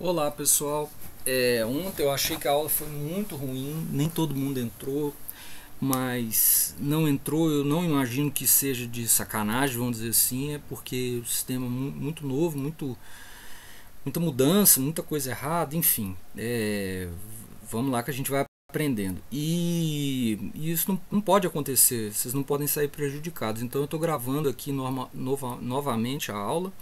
Olá pessoal, ontem eu achei que a aula foi muito ruim, nem todo mundo entrou, mas não entrou, eu não imagino que seja de sacanagem, vamos dizer assim, é porque o sistema é muito novo, muita mudança, muita coisa errada, enfim, vamos lá que a gente vai aprendendo. E isso não pode acontecer, vocês não podem sair prejudicados, então eu estou gravando aqui novamente a aula.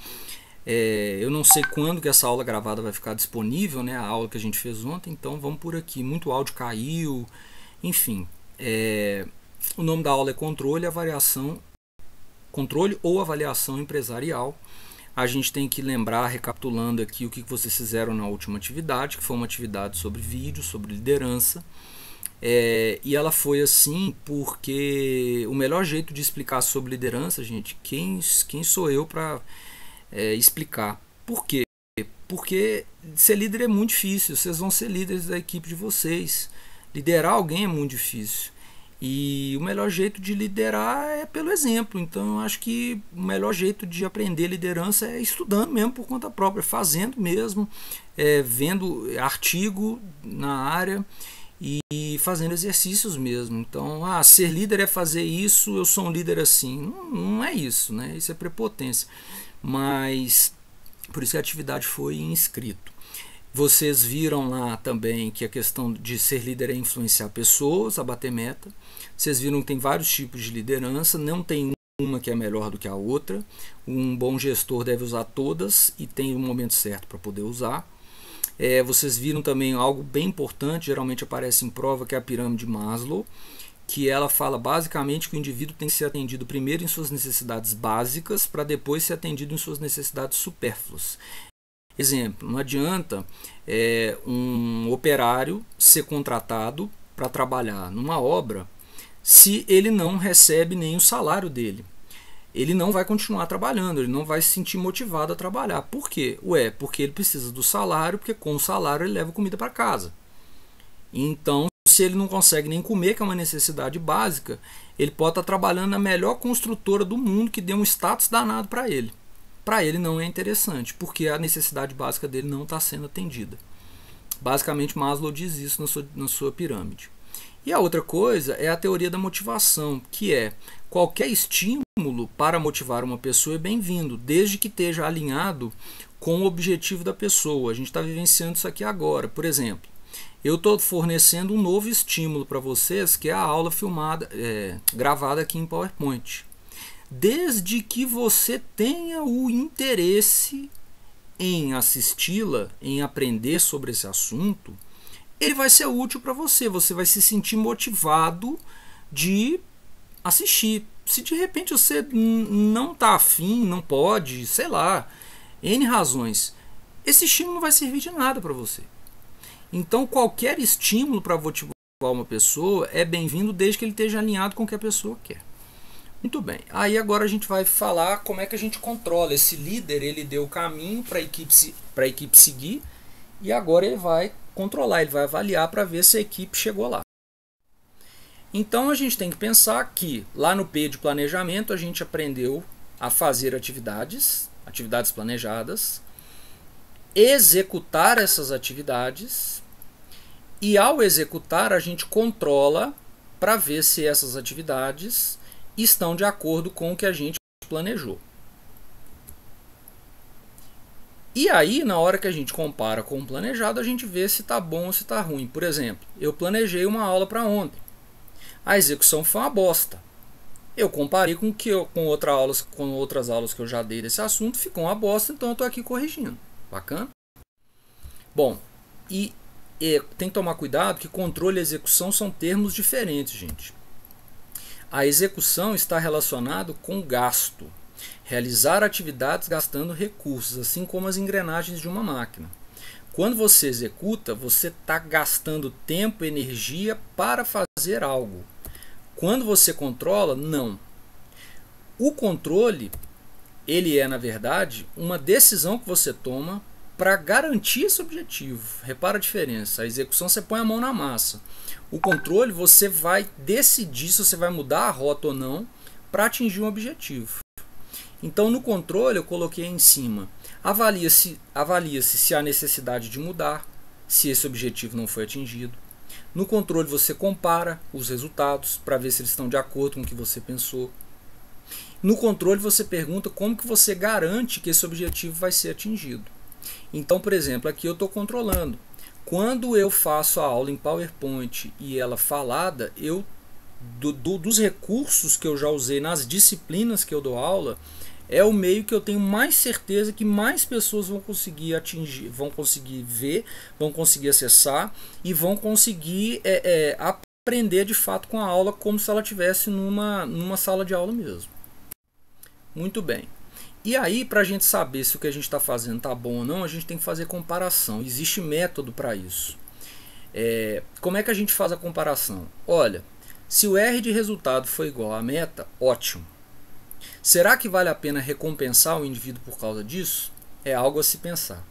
Eu não sei quando que essa aula gravada vai ficar disponível, né? A aula que a gente fez ontem, então vamos por aqui. Muito áudio caiu, enfim. O nome da aula é controle ou avaliação empresarial. A gente tem que lembrar, recapitulando aqui, o que vocês fizeram na última atividade, que foi uma atividade sobre vídeo, sobre liderança. E ela foi assim porque o melhor jeito de explicar sobre liderança, gente, quem sou eu para explicar. Por quê? Porque ser líder é muito difícil. Vocês vão ser líderes da equipe de vocês. Liderar alguém é muito difícil. E o melhor jeito de liderar é pelo exemplo. Então eu acho que o melhor jeito de aprender liderança é estudando mesmo por conta própria, fazendo mesmo, vendo artigo na área e fazendo exercícios mesmo. Então, ser líder é fazer isso, eu sou um líder assim. Não é isso, né? Isso é prepotência. Mas por isso que a atividade foi em escrito. Vocês viram lá também que a questão de ser líder é influenciar pessoas a bater meta. Vocês viram que tem vários tipos de liderança, não tem uma que é melhor do que a outra. Um bom gestor deve usar todas e tem o momento certo para poder usar. Vocês viram também algo bem importante, geralmente aparece em prova, que é a pirâmide Maslow, que ela fala basicamente que o indivíduo tem que ser atendido primeiro em suas necessidades básicas para depois ser atendido em suas necessidades supérfluas. Exemplo, não adianta um operário ser contratado para trabalhar numa obra se ele não recebe nem o salário dele. Ele não vai continuar trabalhando, ele não vai se sentir motivado a trabalhar. Por quê? Porque ele precisa do salário, porque com o salário ele leva comida para casa. Então, se ele não consegue nem comer, que é uma necessidade básica, ele pode estar trabalhando na melhor construtora do mundo que dê um status danado para ele. Para ele não é interessante, porque a necessidade básica dele não está sendo atendida. Basicamente, Maslow diz isso na sua pirâmide. E a outra coisa é a teoria da motivação, que é qualquer estímulo para motivar uma pessoa é bem-vindo, desde que esteja alinhado com o objetivo da pessoa. A gente está vivenciando isso aqui agora. Por exemplo, eu estou fornecendo um novo estímulo para vocês, que é a aula gravada aqui em PowerPoint. Desde que você tenha o interesse em assisti-la, em aprender sobre esse assunto, ele vai ser útil para você. Você vai se sentir motivado de assistir. Se de repente você não está afim, não pode, sei lá, N razões, esse estímulo não vai servir de nada para você. Então qualquer estímulo para motivar uma pessoa é bem-vindo desde que ele esteja alinhado com o que a pessoa quer. Muito bem, aí agora a gente vai falar como é que a gente controla. Esse líder, ele deu o caminho para a equipe seguir e agora ele vai controlar, ele vai avaliar para ver se a equipe chegou lá. Então a gente tem que pensar que lá no P de planejamento a gente aprendeu a fazer atividades planejadas, executar essas atividades e ao executar a gente controla para ver se essas atividades estão de acordo com o que a gente planejou. E aí, na hora que a gente compara com o planejado, a gente vê se está bom ou se está ruim. Por exemplo, eu planejei uma aula para ontem. A execução foi uma bosta. Eu comparei com outras aulas que eu já dei desse assunto, ficou uma bosta, então eu estou aqui corrigindo. Bacana? Bom, e tem que tomar cuidado que controle e execução são termos diferentes, gente. A execução está relacionado com gasto. Realizar atividades gastando recursos, assim como as engrenagens de uma máquina. Quando você executa, você está gastando tempo e energia para fazer algo. Quando você controla, não. O controle, ele é, na verdade, uma decisão que você toma para garantir esse objetivo. Repara a diferença. A execução você põe a mão na massa. O controle você vai decidir se você vai mudar a rota ou não para atingir um objetivo. Então no controle eu coloquei em cima Avalia-se se há necessidade de mudar, se esse objetivo não foi atingido. No controle você compara os resultados para ver se eles estão de acordo com o que você pensou. No controle você pergunta como que você garante que esse objetivo vai ser atingido. Então, por exemplo, aqui eu estou controlando. Quando eu faço a aula em PowerPoint e ela falada, dos recursos que eu já usei nas disciplinas que eu dou aula, é o meio que eu tenho mais certeza que mais pessoas vão conseguir atingir, vão conseguir ver, vão conseguir acessar e vão conseguir aprender de fato com a aula como se ela estivesse numa sala de aula mesmo. Muito bem. E aí, para a gente saber se o que a gente está fazendo está bom ou não, a gente tem que fazer comparação. Existe método para isso. Como é que a gente faz a comparação? Olha, se o R de resultado for igual à meta, ótimo. Será que vale a pena recompensar o indivíduo por causa disso? É algo a se pensar.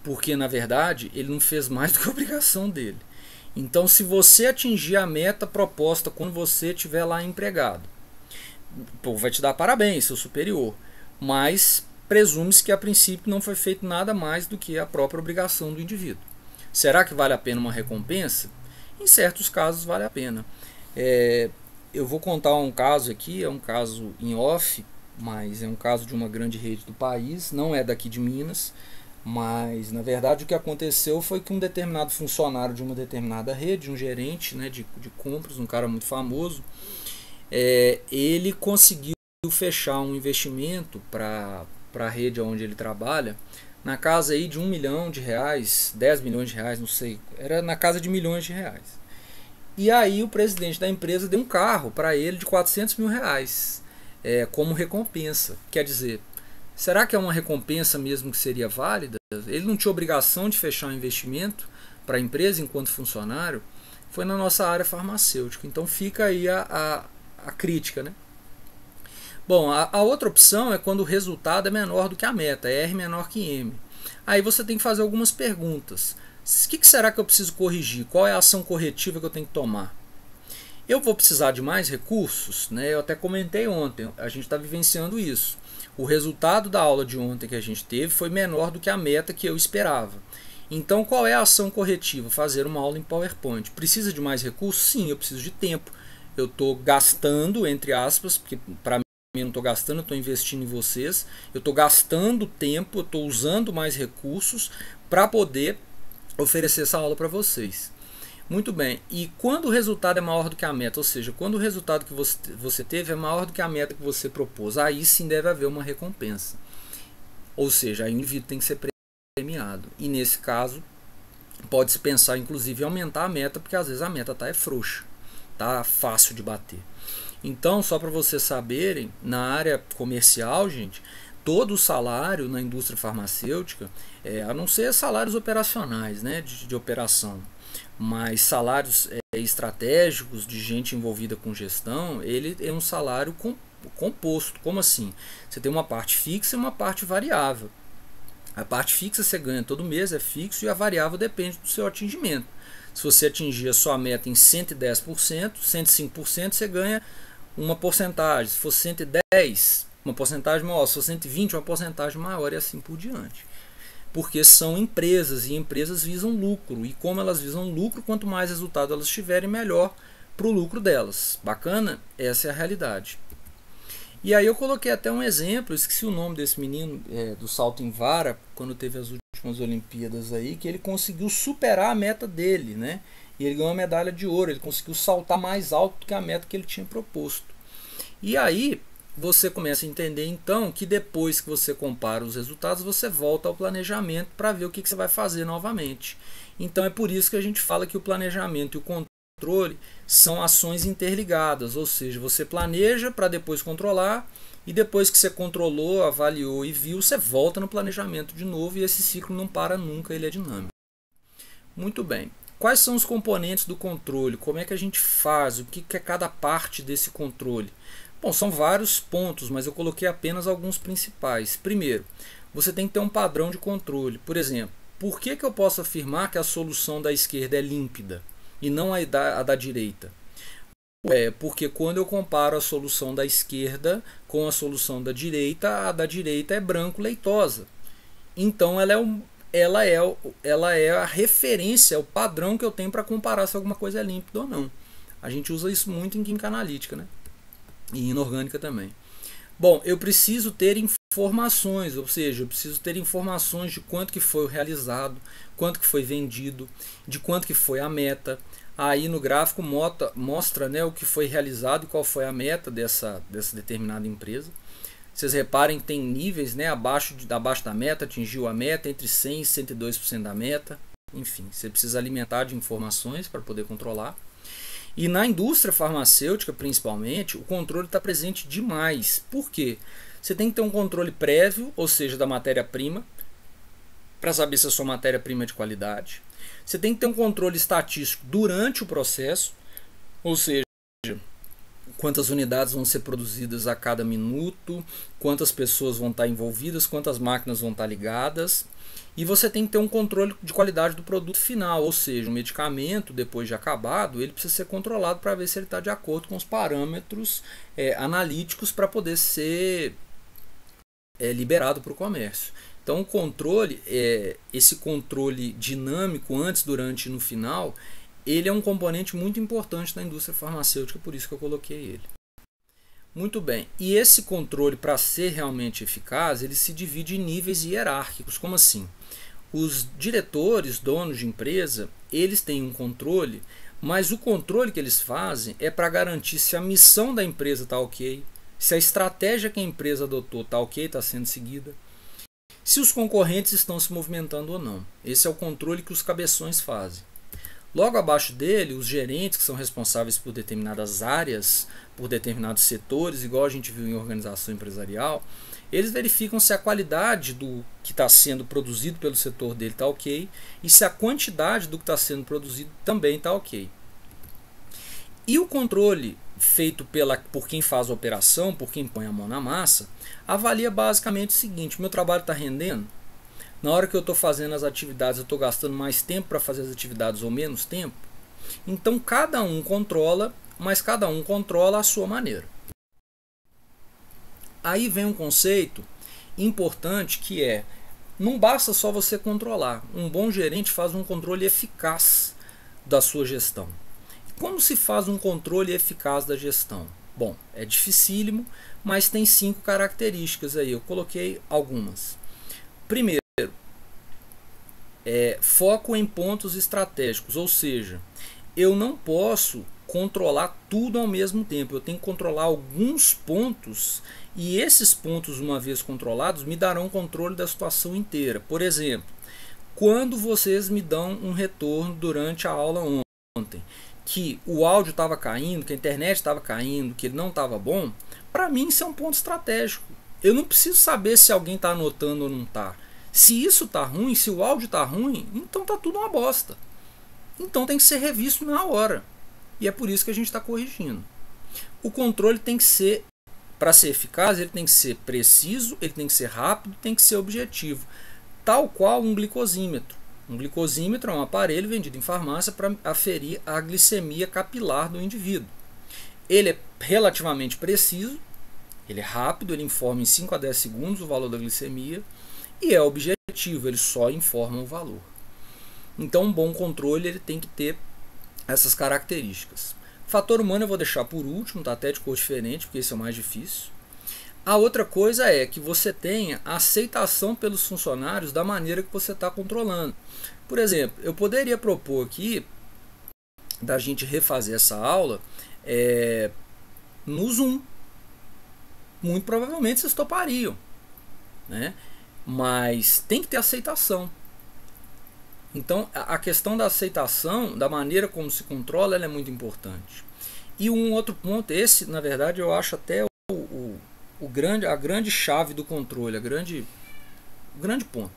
Porque, na verdade, ele não fez mais do que a obrigação dele. Então, se você atingir a meta proposta quando você estiver lá empregado, pô, vai te dar parabéns, seu superior. Mas presume-se que a princípio não foi feito nada mais do que a própria obrigação do indivíduo. Será que vale a pena uma recompensa? Em certos casos vale a pena. Eu vou contar um caso aqui, é um caso em off, mas é um caso de uma grande rede do país, não é daqui de Minas, mas na verdade o que aconteceu foi que um determinado funcionário de uma determinada rede, um gerente, né, de compras, um cara muito famoso, ele conseguiu fechar um investimento para a rede onde ele trabalha na casa aí de 1 milhão de reais, 10 milhões de reais, não sei, era na casa de milhões de reais. E aí o presidente da empresa deu um carro para ele de 400 mil reais como recompensa. Quer dizer, será que é uma recompensa mesmo que seria válida? Ele não tinha obrigação de fechar um investimento para a empresa enquanto funcionário? Foi na nossa área farmacêutica. Então fica aí a crítica, né? Bom, a outra opção é quando o resultado é menor do que a meta, R menor que M. Aí você tem que fazer algumas perguntas. O que será que eu preciso corrigir? Qual é a ação corretiva que eu tenho que tomar? Eu vou precisar de mais recursos? Né? Eu até comentei ontem, a gente está vivenciando isso. O resultado da aula de ontem que a gente teve foi menor do que a meta que eu esperava. Então, qual é a ação corretiva? Fazer uma aula em PowerPoint. Precisa de mais recursos? Sim, eu preciso de tempo. Eu estou gastando, entre aspas, porque para mim eu não estou gastando, eu estou investindo em vocês. Eu estou gastando tempo, eu estou usando mais recursos para poder oferecer essa aula para vocês. Muito bem, e quando o resultado é maior do que a meta, ou seja, quando o resultado que você teve é maior do que a meta que você propôs, aí sim deve haver uma recompensa. Ou seja, aí o indivíduo tem que ser premiado. E nesse caso, pode-se pensar inclusive em aumentar a meta, porque às vezes a meta é frouxa, tá fácil de bater. Então, só para vocês saberem, na área comercial, gente, todo o salário na indústria farmacêutica, a não ser salários operacionais, né, de operação, mas salários estratégicos de gente envolvida com gestão, ele é um salário composto. Como assim? Você tem uma parte fixa e uma parte variável. A parte fixa você ganha todo mês, é fixo, e a variável depende do seu atingimento. Se você atingir a sua meta em 110%, 105%, você ganha uma porcentagem. Se for 110%, uma porcentagem maior. Se for 120%, uma porcentagem maior, e assim por diante. Porque são empresas, e empresas visam lucro. E como elas visam lucro, quanto mais resultado elas tiverem, melhor para o lucro delas. Bacana? Essa é a realidade. E aí eu coloquei até um exemplo, esqueci o nome desse menino do salto em vara, quando teve as últimas Olimpíadas aí, que ele conseguiu superar a meta dele, né? E ele ganhou uma medalha de ouro, ele conseguiu saltar mais alto do que a meta que ele tinha proposto. E aí você começa a entender então que depois que você compara os resultados, você volta ao planejamento para ver o que você vai fazer novamente. Então é por isso que a gente fala que o planejamento e o controle são ações interligadas, ou seja, você planeja para depois controlar, e depois que você controlou, avaliou e viu, você volta no planejamento de novo, e esse ciclo não para nunca, ele é dinâmico. Muito bem. Quais são os componentes do controle? Como é que a gente faz? O que é cada parte desse controle? Bom, são vários pontos, mas eu coloquei apenas alguns principais. Primeiro, você tem que ter um padrão de controle. Por exemplo, por que eu posso afirmar que a solução da esquerda é límpida e não a da direita? Porque quando eu comparo a solução da esquerda com a solução da direita, a da direita é branco leitosa. Então ela é a referência, é o padrão que eu tenho para comparar se alguma coisa é límpida ou não. A gente usa isso muito em química analítica, né? E inorgânica também. Bom, eu preciso ter informações, ou seja, eu preciso ter informações de quanto que foi o realizado, quanto que foi vendido, de quanto que foi a meta. Aí no gráfico mostra, né, o que foi realizado e qual foi a meta dessa determinada empresa. Vocês reparem que tem níveis, né, abaixo da meta, atingiu a meta, entre 100% e 102% da meta. Enfim, você precisa alimentar de informações para poder controlar. E na indústria farmacêutica, principalmente, o controle está presente demais. Por quê? Você tem que ter um controle prévio, ou seja, da matéria-prima, para saber se a sua matéria-prima é de qualidade. Você tem que ter um controle estatístico durante o processo, ou seja, quantas unidades vão ser produzidas a cada minuto, quantas pessoas vão estar envolvidas, quantas máquinas vão estar ligadas. E você tem que ter um controle de qualidade do produto final, ou seja, o medicamento, depois de acabado, ele precisa ser controlado para ver se ele está de acordo com os parâmetros analíticos para poder ser liberado para o comércio. Então o controle, esse controle dinâmico antes, durante e no final, ele é um componente muito importante na indústria farmacêutica, por isso que eu coloquei ele. Muito bem, e esse controle, para ser realmente eficaz, ele se divide em níveis hierárquicos. Como assim? Os diretores, donos de empresa, eles têm um controle, mas o controle que eles fazem é para garantir se a missão da empresa está ok, se a estratégia que a empresa adotou está ok, está sendo seguida, se os concorrentes estão se movimentando ou não. Esse é o controle que os cabeções fazem. Logo abaixo dele, os gerentes, que são responsáveis por determinadas áreas, por determinados setores, igual a gente viu em organização empresarial, eles verificam se a qualidade do que está sendo produzido pelo setor dele está ok e se a quantidade do que está sendo produzido também está ok. E o controle feito por quem faz a operação, por quem põe a mão na massa, avalia basicamente o seguinte: meu trabalho está rendendo? Na hora que eu estou fazendo as atividades, eu estou gastando mais tempo para fazer as atividades ou menos tempo? Então cada um controla, mas cada um controla à sua maneira. Aí vem um conceito importante que é: não basta só você controlar. Um bom gerente faz um controle eficaz da sua gestão. Como se faz um controle eficaz da gestão? Bom, é dificílimo, mas tem 5 características aí. Eu coloquei algumas. Primeiro, foco em pontos estratégicos, ou seja, eu não posso controlar tudo ao mesmo tempo, eu tenho que controlar alguns pontos e esses pontos, uma vez controlados, me darão controle da situação inteira. Por exemplo, quando vocês me dão um retorno durante a aula ontem, que o áudio estava caindo, que a internet estava caindo, que ele não estava bom, para mim isso é um ponto estratégico. Eu não preciso saber se alguém está anotando ou não está. Se isso está ruim, se o áudio está ruim, então está tudo uma bosta. Então tem que ser revisto na hora. E é por isso que a gente está corrigindo. O controle tem que ser, para ser eficaz, ele tem que ser preciso, ele tem que ser rápido, tem que ser objetivo. Tal qual um glicosímetro. Um glicosímetro é um aparelho vendido em farmácia para aferir a glicemia capilar do indivíduo. Ele é relativamente preciso, ele é rápido, ele informa em 5 a 10 segundos o valor da glicemia e é objetivo, ele só informa o valor. Então um bom controle ele tem que ter essas características. Fator humano eu vou deixar por último, tá até de cor diferente, porque esse é o mais difícil. A outra coisa é que você tenha aceitação pelos funcionários da maneira que você está controlando. Por exemplo, eu poderia propor aqui da gente refazer essa aula no Zoom. Muito provavelmente vocês topariam, né? Mas tem que ter aceitação. Então a questão da aceitação, da maneira como se controla, ela é muito importante. E um outro ponto, esse na verdade eu acho até a grande chave do controle, o grande ponto: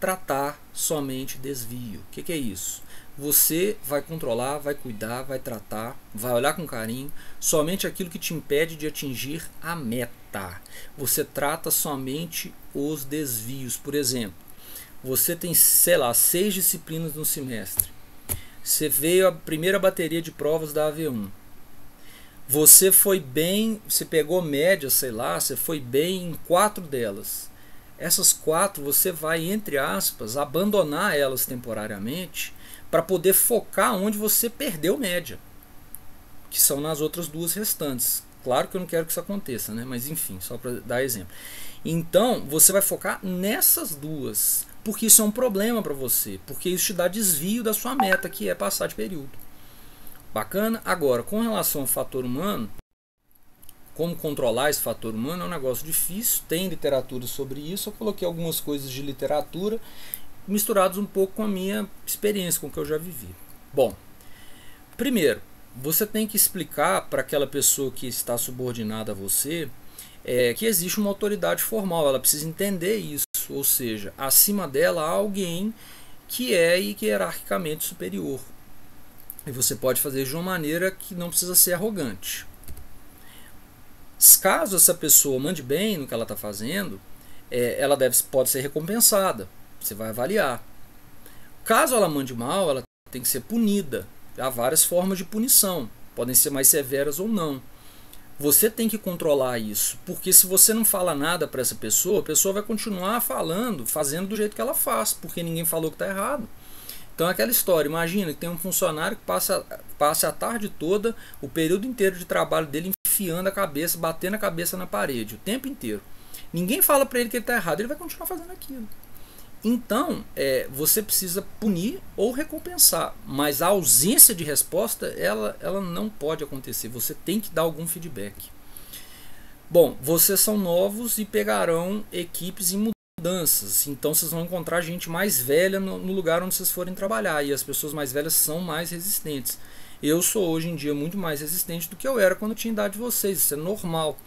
tratar somente desvio. O que é isso? Você vai controlar, vai cuidar, vai tratar, vai olhar com carinho somente aquilo que te impede de atingir a meta. Você trata somente os desvios. Por exemplo, você tem, sei lá, 6 disciplinas no semestre. Você veio a primeira bateria de provas da AV1. Você foi bem, você pegou média, sei lá, você foi bem em 4 delas. essas 4 você vai, entre aspas, abandonar elas temporariamente para poder focar onde você perdeu média, que são nas outras 2 restantes. Claro que eu não quero que isso aconteça, né? Mas enfim, só para dar exemplo. Então, você vai focar nessas 2, porque isso é um problema para você, porque isso te dá desvio da sua meta, que é passar de período. Bacana? Agora, com relação ao fator humano, como controlar esse fator humano é um negócio difícil, tem literatura sobre isso, eu coloquei algumas coisas de literatura misturados um pouco com a minha experiência, com o que eu já vivi. Bom, primeiro, você tem que explicar para aquela pessoa que está subordinada a você que existe uma autoridade formal, ela precisa entender isso, ou seja, acima dela há alguém que é hierarquicamente superior. E você pode fazer de uma maneira que não precisa ser arrogante. Caso essa pessoa mande bem no que ela está fazendo, ela pode ser recompensada. Você vai avaliar. Caso ela mande mal, ela tem que ser punida. Há várias formas de punição. Podem ser mais severas ou não. Você tem que controlar isso. Porque se você não fala nada para essa pessoa, a pessoa vai continuar falando, fazendo do jeito que ela faz. Porque ninguém falou que está errado. Então é aquela história, imagina que tem um funcionário que passa a tarde toda, o período inteiro de trabalho dele enfiando a cabeça, batendo a cabeça na parede, o tempo inteiro. Ninguém fala para ele que ele está errado, ele vai continuar fazendo aquilo. Então, você precisa punir ou recompensar, mas a ausência de resposta, ela não pode acontecer, você tem que dar algum feedback. Bom, vocês são novos e pegarão equipes em mudanças, então vocês vão encontrar gente mais velha no lugar onde vocês forem trabalhar, e as pessoas mais velhas são mais resistentes. Eu sou hoje em dia muito mais resistente do que eu era quando eu tinha a idade de vocês, isso é normal.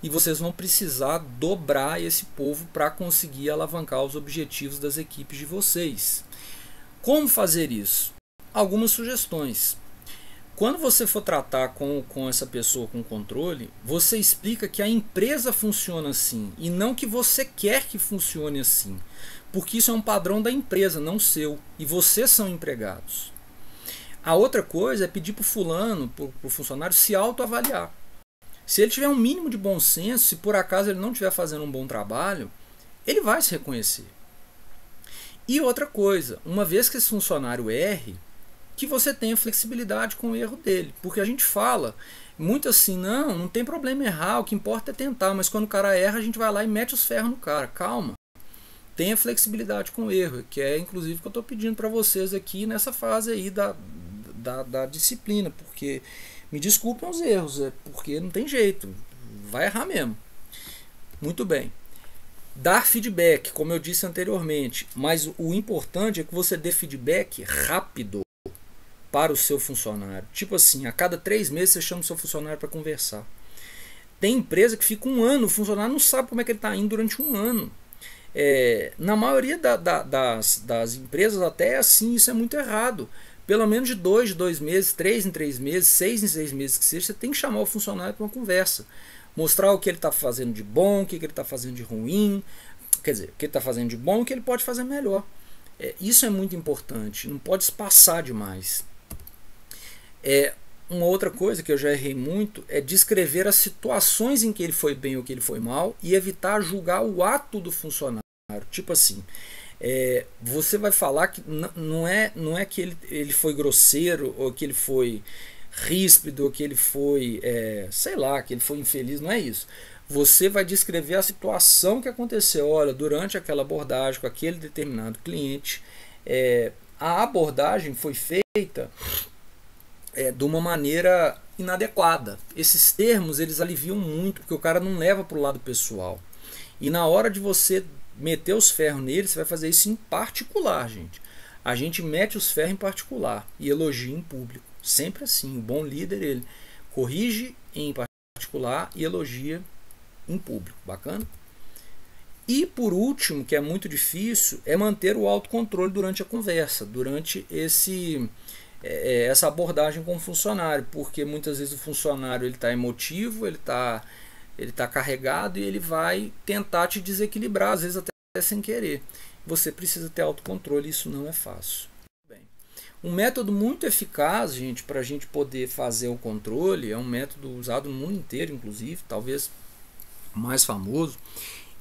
E vocês vão precisar dobrar esse povo para conseguir alavancar os objetivos das equipes de vocês. Como fazer isso? Algumas sugestões. Quando você for tratar com essa pessoa com controle, você explica que a empresa funciona assim e não que você quer que funcione assim. Porque isso é um padrão da empresa, não seu. E vocês são empregados. A outra coisa é pedir para o fulano, para o funcionário, se autoavaliar. Se ele tiver um mínimo de bom senso, se por acaso ele não estiver fazendo um bom trabalho, ele vai se reconhecer. E outra coisa, uma vez que esse funcionário erre, que você tenha flexibilidade com o erro dele. Porque a gente fala muito assim, não tem problema errar, o que importa é tentar, mas quando o cara erra, a gente vai lá e mete os ferros no cara. Calma. Tenha flexibilidade com o erro, que é inclusive o que eu estou pedindo para vocês aqui nessa fase aí da disciplina, porque me desculpem os erros, porque não tem jeito, vai errar mesmo. Muito bem. Dar feedback, como eu disse anteriormente, mas o importante é que você dê feedback rápido para o seu funcionário. Tipo assim, a cada 3 meses você chama o seu funcionário para conversar. Tem empresa que fica 1 ano, o funcionário não sabe como é que ele está indo durante 1 ano. Na maioria das empresas até é assim, isso é muito errado. Pelo menos de 2 meses, 3 em 3 meses, 6 em 6 meses que seja, você tem que chamar o funcionário para uma conversa. Mostrar o que ele está fazendo de bom, o que ele está fazendo de ruim, quer dizer, o que ele está fazendo de bom e o que ele pode fazer melhor. Isso é muito importante, não pode espaçar demais. Uma outra coisa que eu já errei muito é descrever as situações em que ele foi bem ou que ele foi mal e evitar julgar o ato do funcionário. Tipo assim, você vai falar que não é que ele foi grosseiro ou que ele foi ríspido ou que ele foi, sei lá, que ele foi infeliz, não é isso. Você vai descrever a situação que aconteceu. Olha, durante aquela abordagem com aquele determinado cliente, a abordagem foi feita de uma maneira inadequada. Esses termos eles aliviam muito, porque o cara não leva para o lado pessoal. E na hora de você meter os ferros nele, você vai fazer isso em particular, gente. A gente mete os ferros em particular e elogia em público. Sempre assim. O bom líder, ele corrige em particular e elogia em público. Bacana? E por último, que é muito difícil, é manter o autocontrole durante a conversa, durante essa abordagem com o funcionário, porque muitas vezes o funcionário está emotivo, ele tá carregado e ele vai tentar te desequilibrar, às vezes até sem querer. Você precisa ter autocontrole, isso não é fácil. Bem, um método muito eficaz, gente, para a gente poder fazer o controle, é um método usado no mundo inteiro, inclusive, talvez o mais famoso,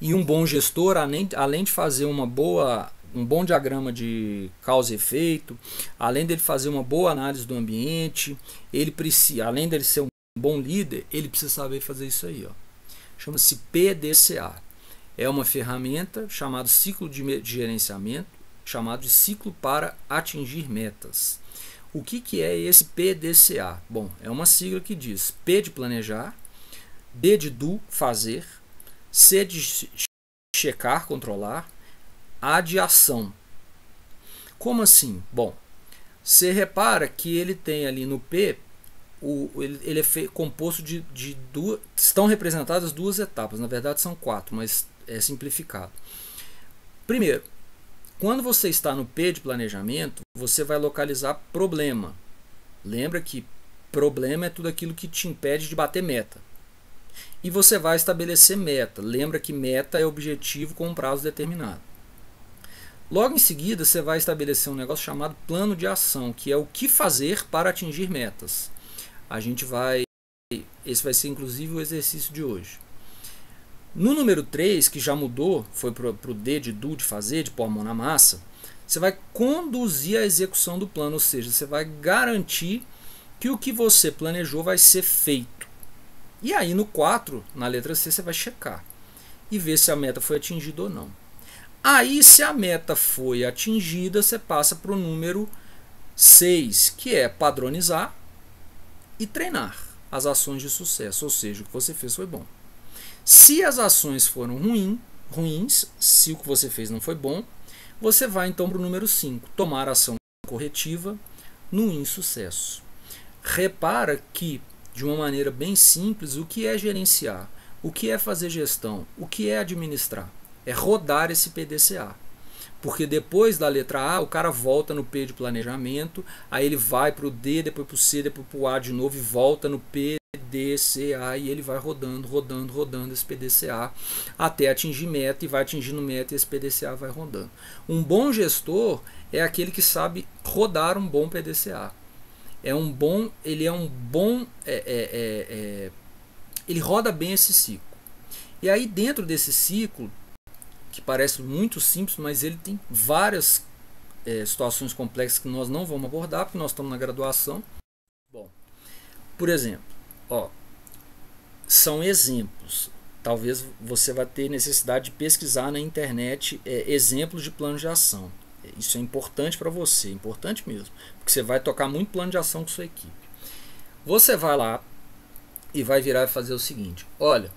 E um bom gestor, além de fazer um bom diagrama de causa e efeito, além dele fazer uma boa análise do ambiente, ele precisa, além dele ser um bom líder, ele precisa saber fazer isso aí, ó. Chama-se PDCA. É uma ferramenta chamada ciclo de gerenciamento, chamado de ciclo para atingir metas. O que é esse PDCA? Bom, é uma sigla que diz P de planejar, D de do, fazer, C de checar, controlar, A de ação. Como assim? Bom, você repara que ele tem ali no P, ele é composto de duas, estão representadas duas etapas, na verdade são 4, mas é simplificado. Primeiro, quando você está no P de planejamento, você vai localizar problema. Lembra que problema é tudo aquilo que te impede de bater meta. E você vai estabelecer meta. Lembra que meta é objetivo com um prazo determinado. Logo em seguida, você vai estabelecer um negócio chamado plano de ação, que é o que fazer para atingir metas. Esse vai ser inclusive o exercício de hoje. No número 3, que já mudou, foi para o D de do, de fazer, de pôr a mão na massa, você vai conduzir a execução do plano, ou seja, você vai garantir que o que você planejou vai ser feito. E aí no 4, na letra C, você vai checar e ver se a meta foi atingida ou não. Aí, se a meta foi atingida, você passa para o número 6, que é padronizar e treinar as ações de sucesso, ou seja, o que você fez foi bom. Se as ações foram ruins, se o que você fez não foi bom, você vai então para o número 5, tomar ação corretiva no insucesso. Repara que, de uma maneira bem simples, o que é gerenciar, o que é fazer gestão, o que é administrar, é rodar esse PDCA. Porque depois da letra A, o cara volta no P de planejamento, aí ele vai para o D, depois para o C, depois para o A de novo e volta no P, D, C, A, e ele vai rodando esse PDCA até atingir meta, e vai atingindo meta e esse PDCA vai rodando. Um bom gestor é aquele que sabe rodar um bom PDCA. Ele roda bem esse ciclo. E aí dentro desse ciclo, que parece muito simples, mas ele tem várias situações complexas que nós não vamos abordar, porque nós estamos na graduação. Bom, por exemplo, são exemplos. Talvez você vai ter necessidade de pesquisar na internet exemplos de plano de ação. Isso é importante para você, importante mesmo, porque você vai tocar muito plano de ação com sua equipe. Você vai lá e vai virar e fazer o seguinte: olha,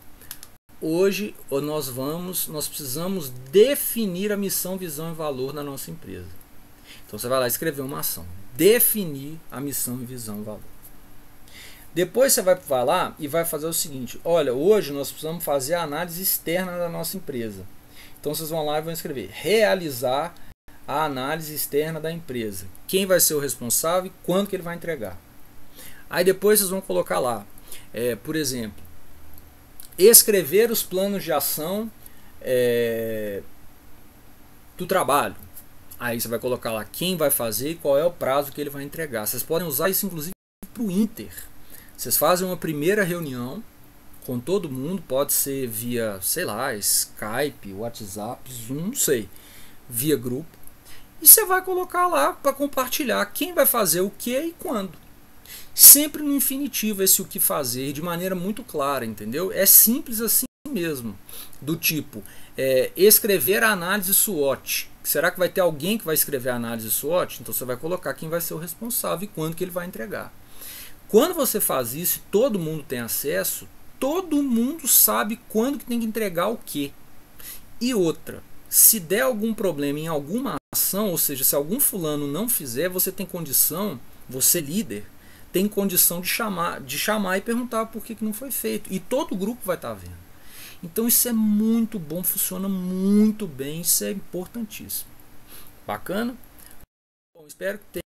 hoje nós precisamos definir a missão, visão e valor na nossa empresa. Então você vai lá escrever uma ação, definir a missão, visão e valor. Depois você vai lá e vai fazer o seguinte: olha, hoje nós precisamos fazer a análise externa da nossa empresa. Então vocês vão lá e vão escrever realizar a análise externa da empresa. Quem vai ser o responsável e quando que ele vai entregar. Aí depois vocês vão colocar lá, por exemplo, escrever os planos de ação do trabalho. Aí você vai colocar lá quem vai fazer e qual é o prazo que ele vai entregar. Vocês podem usar isso inclusive para o Inter. Vocês fazem uma primeira reunião com todo mundo, pode ser via, sei lá, Skype, WhatsApp, Zoom, não sei, via grupo. E você vai colocar lá para compartilhar quem vai fazer o que e quando. Sempre no infinitivo esse o que fazer, de maneira muito clara, entendeu? É simples assim mesmo. Do tipo, escrever a análise SWOT. Será que vai ter alguém que vai escrever a análise SWOT? Então você vai colocar quem vai ser o responsável e quando que ele vai entregar. Quando você faz isso e todo mundo tem acesso, todo mundo sabe quando que tem que entregar o quê. E outra, se der algum problema em alguma ação, ou seja, se algum fulano não fizer, você tem condição, você líder, tem condição de chamar e perguntar por que não foi feito. E todo o grupo vai estar vendo. Então isso é muito bom, funciona muito bem, isso é importantíssimo. Bacana? Bom, espero que tenha